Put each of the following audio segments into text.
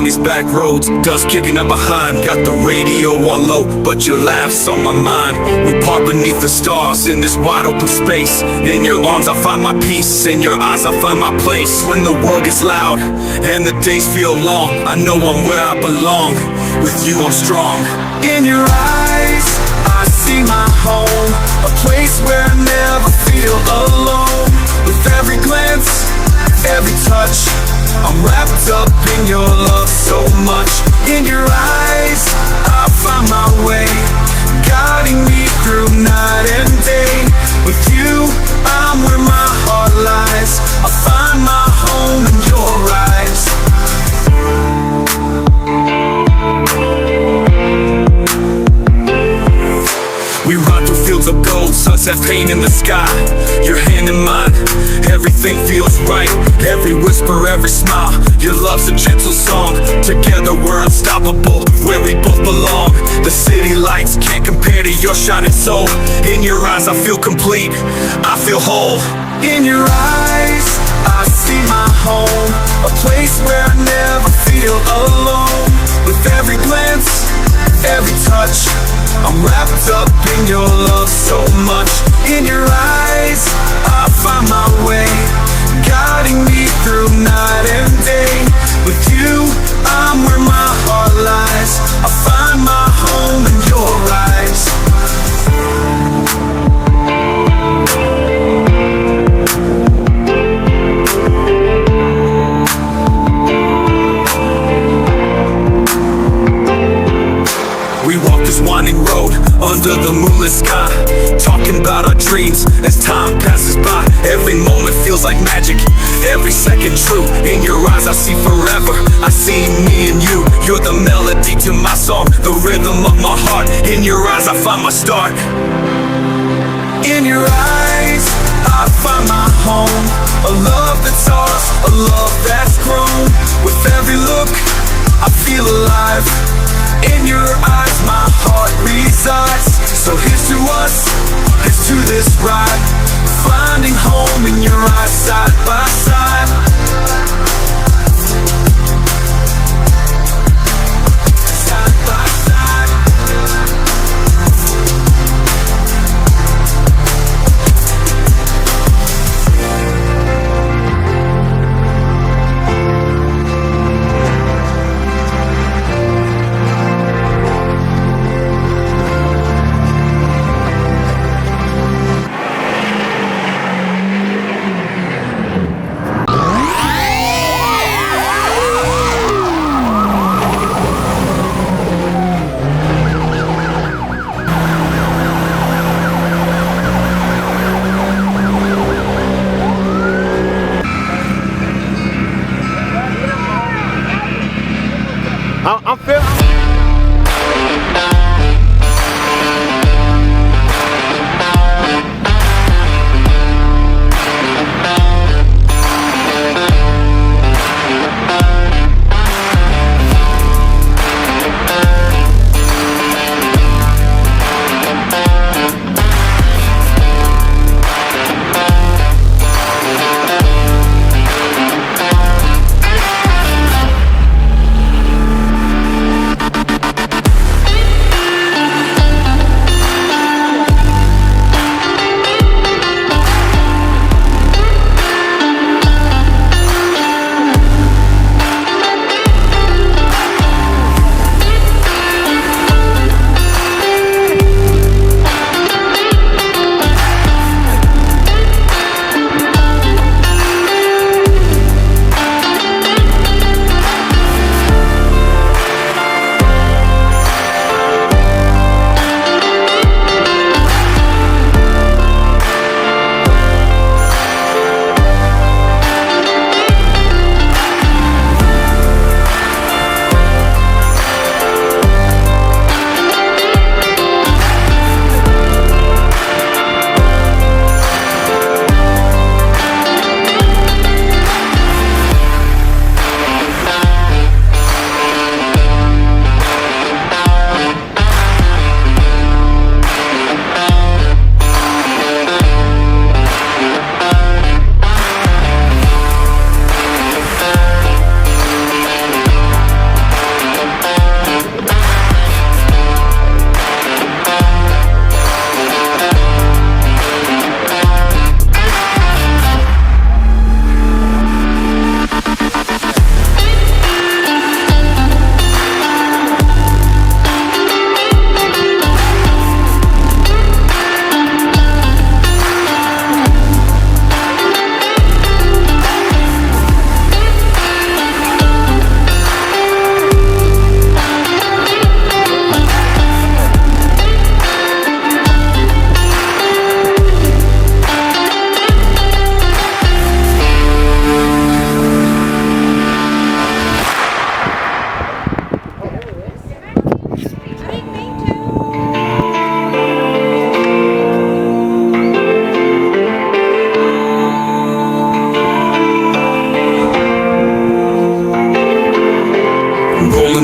down these back roads, dust kicking up behind. Got the radio on low, but your laugh's on my mind. We park beneath the stars in this wide open space. In your arms I find my peace, in your eyes I find my place. When the world gets loud and the days feel long, I know I'm where I belong. With you I'm strong. In your eyes I see my home, a place where I never feel alone. With every glance, every touch, I'm wrapped up in your love so much. In your eyes I find my way, guiding me through night and day. With you I'm where my heart lies, I find my home in your eyes. We ride through fields of gold, sunset paint in the sky. Your hand in mine, everything feels right. Every whisper, every smile, your love's a gentle song. Together we're unstoppable, where we both belong. The city lights can't compare to your shining soul. In your eyes I feel complete, I feel whole. In your eyes I see my home, a place where I never feel alone. With every glance, every touch, I'm wrapped up in your love so much. In your eyes I find my way, guiding me through night and day. With you I'm where my heart lies, I find my home in your eyes. We walk this winding road under the moonlit sky, talking about our dreams as time passes by. Every moment feels like magic, every second true. In your eyes I see forever, I see me and you. You're the melody to my song, the rhythm of my heart. In your eyes I find my start. In your eyes I find my home, a love that's ours, a love that's grown. With every look I feel alive, in your eyes my heart resides. So here's to us, here's to this ride, finding home in your eyes side by side. Side by side.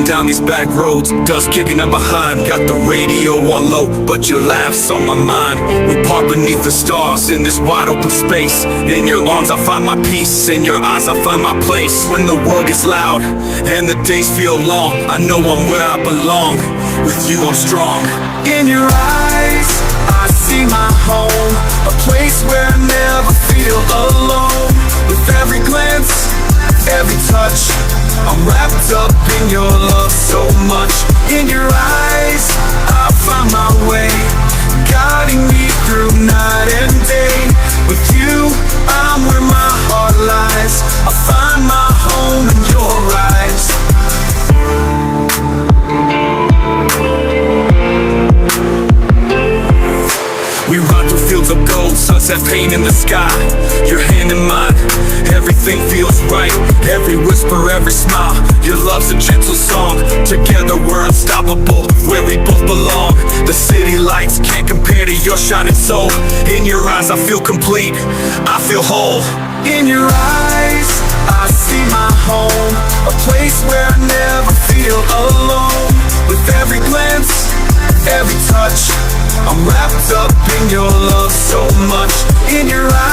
down these back roads, dust kicking up behind. Got the radio on low, but your laugh's on my mind. We park beneath the stars in this wide open space. In your arms I find my peace, in your eyes I find my place. When the world gets loud and the days feel long, I know I'm where I belong. With you I'm strong. In your eyes I see my home, a place where I never feel alone. With every glance, every touch, I'm wrapped up in your love so much. In your eyes I find my way, guiding me through night and day. With you I'm where my heart lies, I find my home in your eyes. We run through fields of gold, sunset paint in the sky. Your hand in mine, everything feels right. Every whisper, every smile, your love's a gentle song. Together we're unstoppable, where we both belong. The city lights can't compare to your shining soul. In your eyes I feel complete, I feel whole. In your eyes I see my home, a place where I never feel alone. With every glance, every touch, I'm wrapped up in your love so much. In your eyes